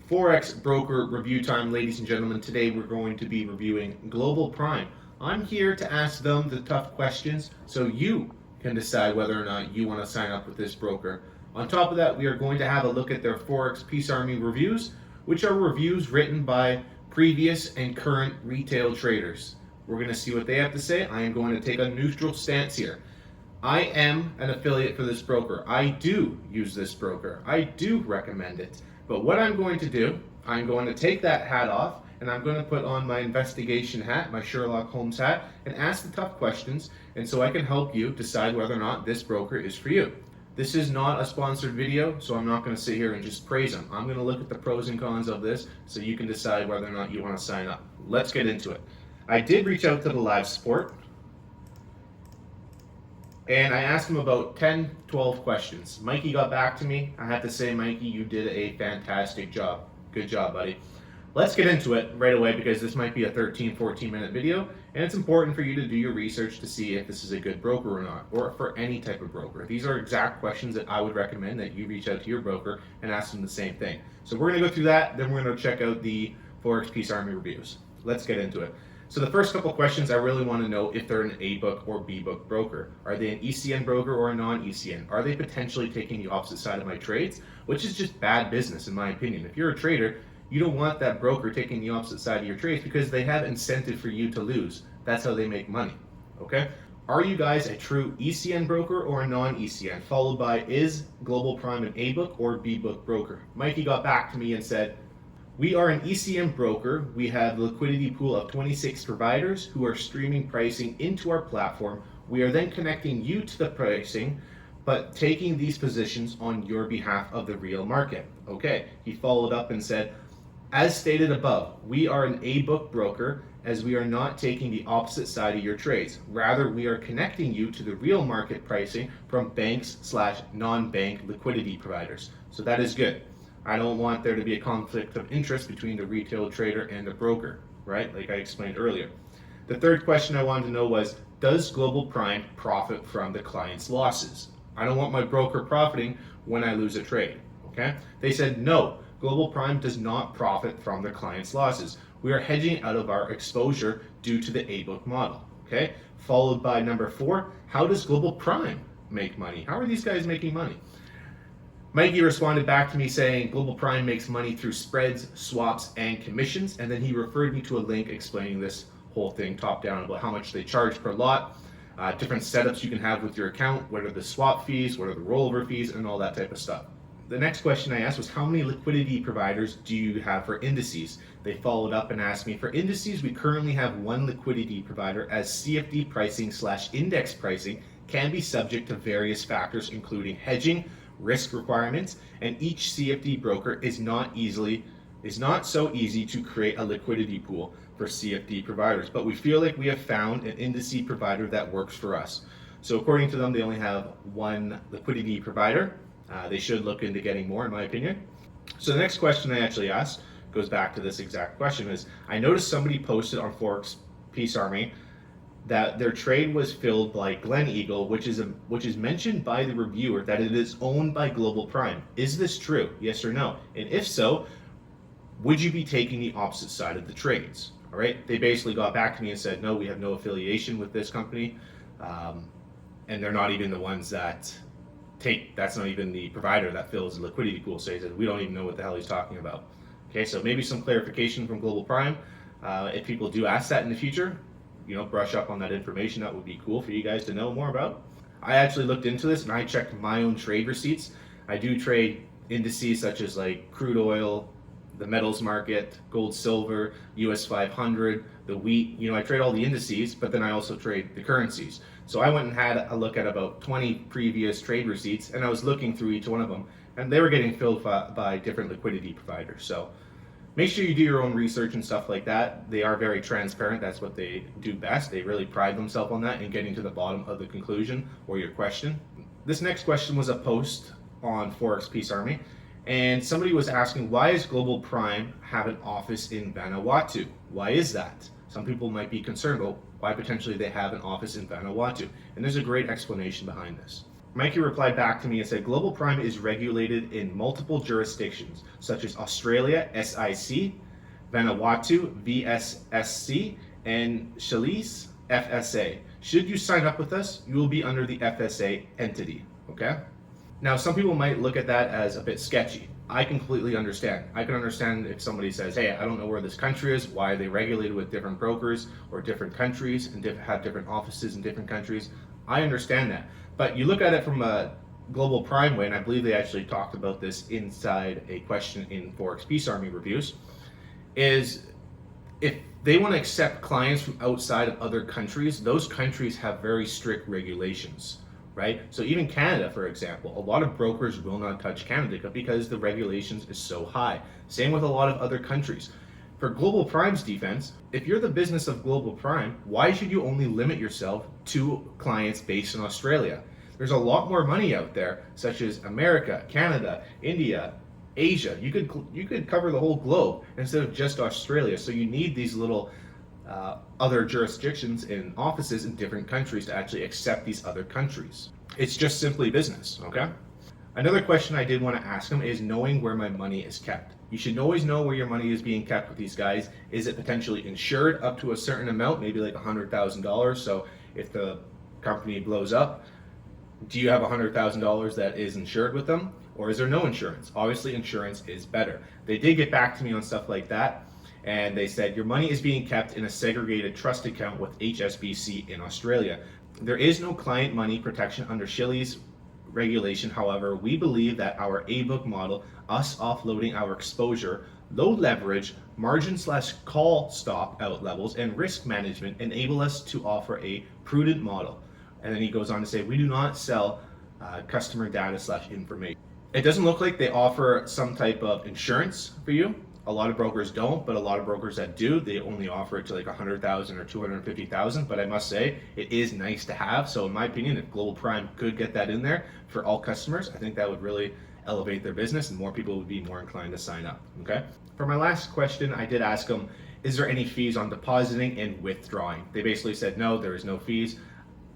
Forex broker review time, ladies and gentlemen. Today we're going to be reviewing Global Prime. I'm here to ask them the tough questions so you can decide whether or not you want to sign up with this broker. On top of that, we are going to have a look at their Forex Peace Army reviews, which are reviews written by previous and current retail traders. We're going to see what they have to say. I am going to take a neutral stance here. I am an affiliate for this broker. I do use this broker. I do recommend it. But what I'm going to do, I'm going to take that hat off and I'm going to put on my investigation hat, my Sherlock Holmes hat, and ask the tough questions, and so I can help you decide whether or not this broker is for you. This is not a sponsored video, so I'm not going to sit here and just praise them. I'm going to look at the pros and cons of this so you can decide whether or not you want to sign up. Let's get into it. I did reach out to the live support, and I asked him about 10, 12 questions. Mikey got back to me. I have to say, Mikey, you did a fantastic job. Good job, buddy. Let's get into it right away because this might be a 13, 14-minute video, and it's important for you to do your research to see if this is a good broker or not, or for any type of broker. These are exact questions that I would recommend that you reach out to your broker and ask them the same thing. So we're going to go through that, then we're going to check out the Forex Peace Army reviews. Let's get into it. So the first couple questions, I really want to know if they're an A book or B book broker. Are they an ECN broker or a non-ECN? Are they potentially taking the opposite side of my trades? Which is just bad business in my opinion. If you're a trader, you don't want that broker taking the opposite side of your trades because they have incentive for you to lose. That's how they make money, okay? Are you guys a true ECN broker or a non-ECN? Followed by, is Global Prime an A book or B book broker? Mikey got back to me and said, we are an ECN broker. We have a liquidity pool of 26 providers who are streaming pricing into our platform. We are then connecting you to the pricing, but taking these positions on your behalf of the real market. Okay, he followed up and said, as stated above, we are an A book broker as we are not taking the opposite side of your trades. Rather, we are connecting you to the real market pricing from banks/non-bank liquidity providers. So that is good. I don't want there to be a conflict of interest between the retail trader and the broker, right? Like I explained earlier. The third question I wanted to know was, does Global Prime profit from the client's losses? I don't want my broker profiting when I lose a trade, okay? They said, no, Global Prime does not profit from the client's losses. We are hedging out of our exposure due to the A-book model, okay? Followed by number 4, how does Global Prime make money? How are these guys making money? Mikey responded back to me saying Global Prime makes money through spreads, swaps, and commissions, and then he referred me to a link explaining this whole thing top down about how much they charge per lot, different setups you can have with your account, what are the swap fees, what are the rollover fees, and all that type of stuff. The next question I asked was, how many liquidity providers do you have for Indices? They followed up and asked me, for Indices, we currently have one liquidity provider, as CFD pricing/index pricing can be subject to various factors including hedging, risk requirements, and each CFD broker is not so easy to create a liquidity pool for CFD providers, but we feel like we have found an indice provider that works for us. So according to them, they only have one liquidity provider. They should look into getting more, in my opinion. So the next question I actually asked goes back to this exact question, is I noticed somebody posted on Forex Peace Army that their trade was filled by Glen Eagle, which is mentioned by the reviewer that it is owned by Global Prime. Is this true? Yes or no? And if so, would you be taking the opposite side of the trades? All right. They basically got back to me and said, no, we have no affiliation with this company, and they're not even the ones that that's not even the provider that fills the liquidity pool. So he said, we don't even know what the hell he's talking about. Okay, so maybe some clarification from Global Prime. If people do ask that in the future, brush up on that information. That would be cool for you guys to know more about. I actually looked into this and I checked my own trade receipts. I do trade indices such as like crude oil, the metals market, gold, silver, US 500, the wheat. I trade all the indices, but then I also trade the currencies. So I went and had a look at about 20 previous trade receipts, and I was looking through each one of them, and they were getting filled by different liquidity providers. So make sure you do your own research and stuff like that. They are very transparent. That's what they do best. They really pride themselves on that and getting to the bottom of the conclusion or your question. This next question was a post on Forex Peace Army, and somebody was asking, why does Global Prime have an office in Vanuatu? Why is that? Some people might be concerned about why potentially they have an office in Vanuatu, and there's a great explanation behind this. Mikey replied back to me and said, Global Prime is regulated in multiple jurisdictions, such as Australia, SIC, Vanuatu, VSSC, and Chili's, FSA. Should you sign up with us, you will be under the FSA entity, okay? Now, some people might look at that as a bit sketchy. I can completely understand. I can understand if somebody says, hey, I don't know where this country is, why are they regulated with different brokers or different countries and have different offices in different countries. I understand that. But you look at it from a Global Prime way, and I believe they actually talked about this inside a question in Forex Peace Army reviews, is if they want to accept clients from outside of other countries, those countries have very strict regulations. Right? So even Canada, for example, a lot of brokers will not touch Canada because the regulations is so high. Same with a lot of other countries. For Global Prime's defense, if you're the business of Global Prime, why should you only limit yourself to clients based in Australia? There's a lot more money out there, such as America, Canada, India, Asia. You could cover the whole globe instead of just Australia. So you need these little other jurisdictions and offices in different countries to actually accept these other countries. It's just simply business, okay? Another question I did want to ask them is knowing where my money is kept. You should always know where your money is being kept with these guys. Is it potentially insured up to a certain amount, maybe like $100,000? So if the company blows up, do you have $100,000 that is insured with them? Or is there no insurance? Obviously, insurance is better. They did get back to me on stuff like that. And they said, your money is being kept in a segregated trust account with HSBC in Australia. There is no client money protection under Chili's regulation. However, we believe that our A-book model, us offloading our exposure, low leverage, margin/call stop out levels, and risk management enable us to offer a prudent model. And then he goes on to say, we do not sell customer data/information. It doesn't look like they offer some type of insurance for you. A lot of brokers don't, but a lot of brokers that do, they only offer it to like 100,000 or 250,000. But I must say, it is nice to have. So in my opinion, if Global Prime could get that in there for all customers, I think that would really elevate their business and more people would be more inclined to sign up, okay? For my last question, I did ask them, is there any fees on depositing and withdrawing? They basically said, no, there is no fees.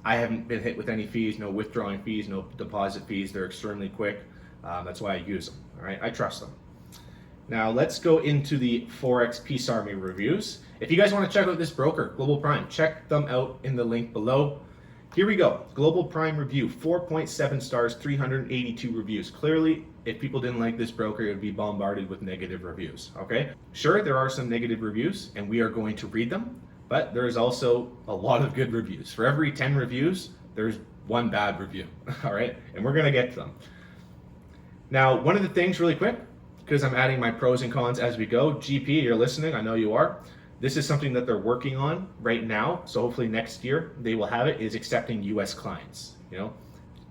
I haven't been hit with any fees, no withdrawing fees, no deposit fees. They're extremely quick. That's why I use them, all right? I trust them. Now let's go into the Forex Peace Army reviews. If you guys want to check out this broker, Global Prime, check them out in the link below. Here we go. Global Prime review, 4.7 stars, 382 reviews. Clearly, if people didn't like this broker, it would be bombarded with negative reviews, okay? Sure, there are some negative reviews and we are going to read them, but there is also a lot of good reviews. For every 10 reviews, there's one bad review, all right? And we're gonna get to them. Now, one of the things really quick, because I'm adding my pros and cons as we go. GP, you're listening, I know you are. This is something that they're working on right now, so hopefully next year they will have it, is accepting US clients, you know?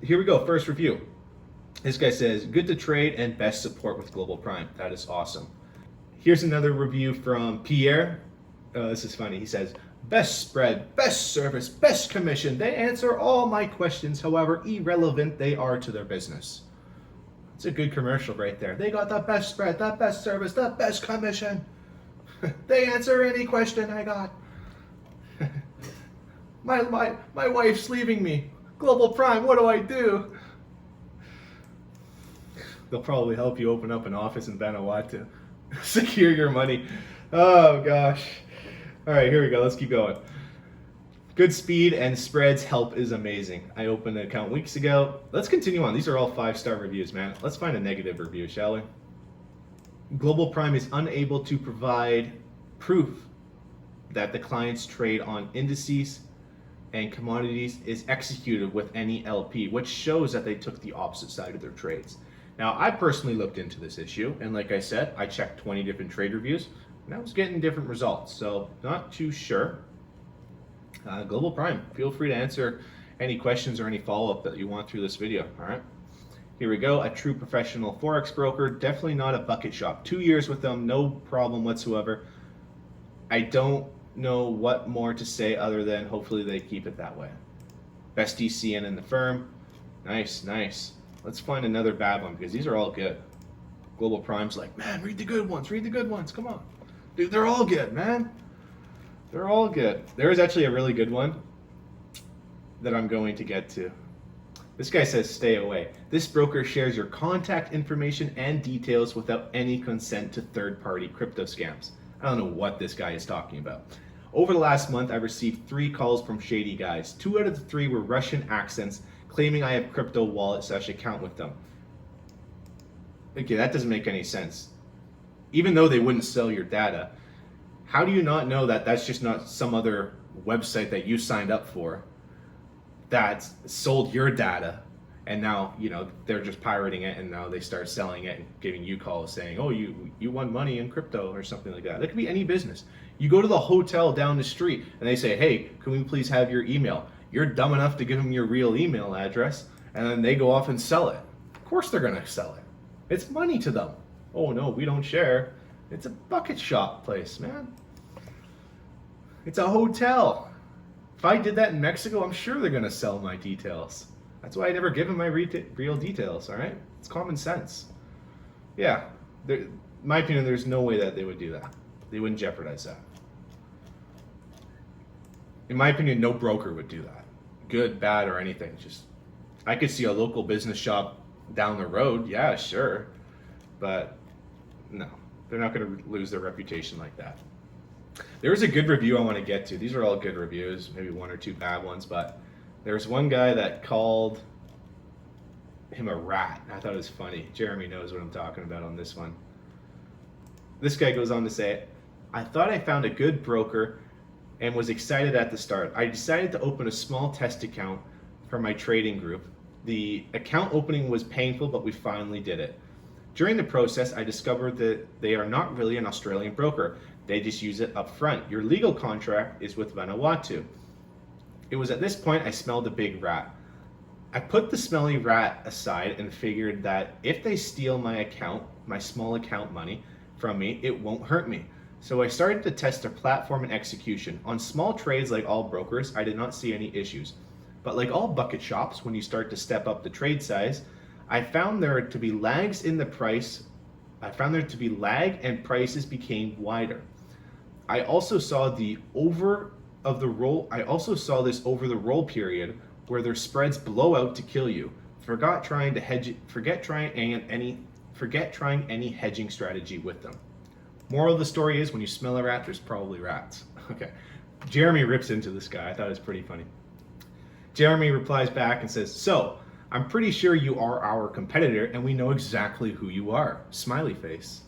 Here we go, first review. This guy says, good to trade and best support with Global Prime. That is awesome. Here's another review from Pierre. This is funny, he says, best spread, best service, best commission. They answer all my questions, however irrelevant they are to their business. It's a good commercial right there. They got the best spread, the best service, the best commission. They answer any question I got. my wife's leaving me. Global Prime, what do I do? They'll probably help you open up an office in Vanuatu. Secure your money. Oh gosh. All right, here we go. Let's keep going. Good speed and spreads help is amazing. I opened an account weeks ago. Let's continue on. These are all 5-star reviews, man. Let's find a negative review, shall we? Global Prime is unable to provide proof that the client's trade on indices and commodities is executed with any LP, which shows that they took the opposite side of their trades. Now, I personally looked into this issue, and like I said, I checked 20 different trade reviews, and I was getting different results, so not too sure. Global Prime, feel free to answer any questions or any follow-up that you want through this video, all right? Here we go, a true professional Forex broker, definitely not a bucket shop. 2 years with them, no problem whatsoever. I don't know what more to say other than hopefully they keep it that way. Best ECN in the firm, nice, nice. Let's find another bad one because these are all good. Global Prime's like, man, read the good ones, come on. Dude, they're all good, man. They're all good. There is actually a really good one that I'm going to get to. This guy says stay away. This broker shares your contact information and details without any consent to third-party crypto scams. I don't know what this guy is talking about. Over the last month, I've received 3 calls from shady guys. 2 out of the 3 were Russian accents claiming I have crypto wallet/account with them. Okay, that doesn't make any sense. Even though they wouldn't sell your data, how do you not know that that's just not some other website that you signed up for that sold your data, and now they're just pirating it, and now they start selling it and giving you calls saying, oh, you won money in crypto or something like that. That could be any business. You go to the hotel down the street and they say, hey, can we please have your email? You're dumb enough to give them your real email address, and then they go off and sell it. Of course they're gonna sell it. It's money to them. Oh no, we don't share. It's a bucket shop place, man. It's a hotel. If I did that in Mexico, I'm sure they're gonna sell my details. That's why I never give them my real details, all right? It's common sense. Yeah, in my opinion, there's no way that they would do that. They wouldn't jeopardize that. In my opinion, no broker would do that. Good, bad, or anything. Just, I could see a local business shop down the road, yeah, sure. But no, they're not gonna lose their reputation like that. There was a good review I want to get to. These are all good reviews, maybe 1 or 2 bad ones, but there's one guy that called him a rat. I thought it was funny. Jeremy knows what I'm talking about on this one. This guy goes on to say, I thought I found a good broker and was excited at the start. I decided to open a small test account for my trading group. The account opening was painful, but we finally did it. During the process, I discovered that they are not really an Australian broker. They just use it up front. Your legal contract is with Vanuatu. It was at this point I smelled a big rat. I put the smelly rat aside and figured that if they steal my account, my small account money from me, it won't hurt me. So I started to test their platform and execution. On small trades like all brokers, I did not see any issues. But like all bucket shops, when you start to step up the trade size, I found there to be lags in the price. I found there to be lag and prices became wider. I also saw this over the roll period where their spreads blow out to kill you. Forget trying any hedging strategy with them. Moral of the story is when you smell a rat, there's probably rats. Okay. Jeremy rips into this guy. I thought it was pretty funny. Jeremy replies back and says, so, I'm pretty sure you are our competitor and we know exactly who you are. Smiley face.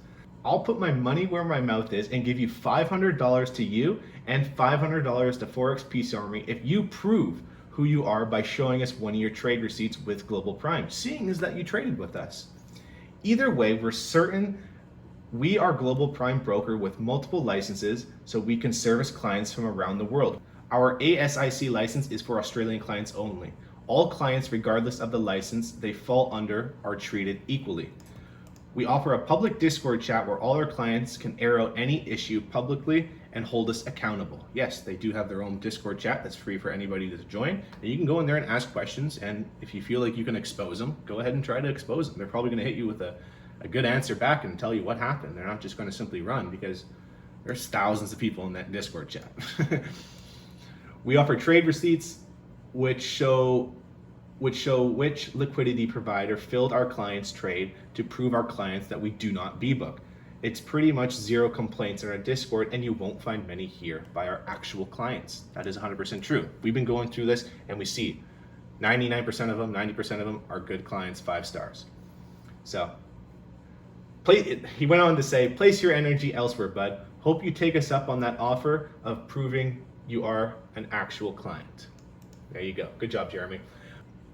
I'll put my money where my mouth is and give you $500 to you and $500 to foreexpeacearmy if you prove who you are by showing us one of your trade receipts with Global Prime, seeing as that you traded with us. Either way, we're certain we are Global Prime broker with multiple licenses so we can service clients from around the world. Our ASIC license is for Australian clients only. All clients, regardless of the license they fall under, are treated equally. We offer a public Discord chat where all our clients can air out any issue publicly and hold us accountable. Yes, they do have their own Discord chat that's free for anybody to join. And you can go in there and ask questions, and if you feel like you can expose them, go ahead and try to expose them. They're probably gonna hit you with a good answer back and tell you what happened. They're not just gonna simply run because there's thousands of people in that Discord chat. We offer trade receipts which show which liquidity provider filled our client's trade to prove our clients that we do not B-book. It's pretty much zero complaints in our Discord, and you won't find many here by our actual clients. That is 100% true. We've been going through this and we see 99% of them, 90% of them are good clients, 5 stars. So he went on to say, place your energy elsewhere, bud. Hope you take us up on that offer of proving you are an actual client. There you go. Good job, Jeremy.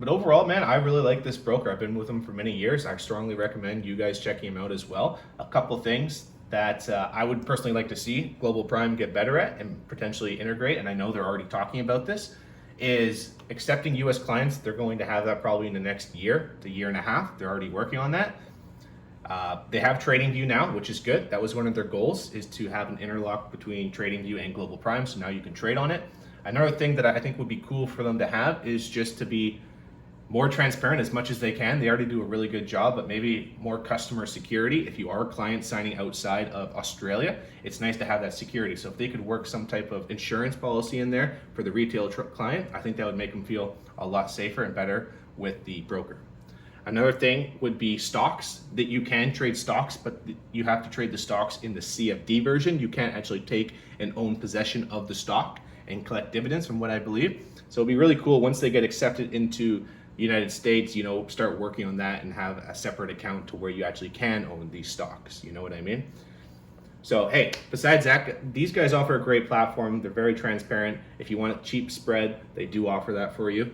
But overall, man, I really like this broker. I've been with him for many years. I strongly recommend you guys checking him out as well. A couple things that I would personally like to see Global Prime get better at and potentially integrate, and I know they're already talking about this, is accepting US clients. They're going to have that probably in the next year to year and a half. They're already working on that. They have TradingView now, which is good. That was one of their goals, is to have an interlock between TradingView and Global Prime, so now you can trade on it. Another thing that I think would be cool for them to have is just to be more transparent as much as they can. They already do a really good job, but maybe more customer security. If you are a client signing outside of Australia, it's nice to have that security. So if they could work some type of insurance policy in there for the retail client, I think that would make them feel a lot safer and better with the broker. Another thing would be stocks, that you can trade stocks, but you have to trade the stocks in the CFD version. You can't actually take and own possession of the stock and collect dividends, from what I believe. So it'd be really cool once they get accepted into the United States, you know, start working on that and have a separate account to where you actually can own these stocks. You know what I mean? So, hey, besides that, these guys offer a great platform. They're very transparent. If you want a cheap spread, they do offer that for you.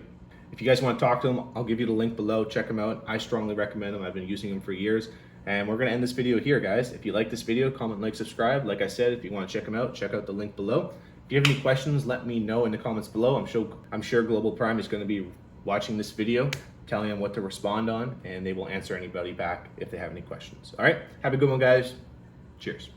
If you guys want to talk to them, I'll give you the link below. Check them out. I strongly recommend them. I've been using them for years. And we're going to end this video here, guys. If you like this video, comment, like, subscribe. Like I said, if you want to check them out, check out the link below. If you have any questions, let me know in the comments below. I'm sure Global Prime is going to be watching this video, telling them what to respond on, and they will answer anybody back if they have any questions. All right, have a good one, guys. Cheers.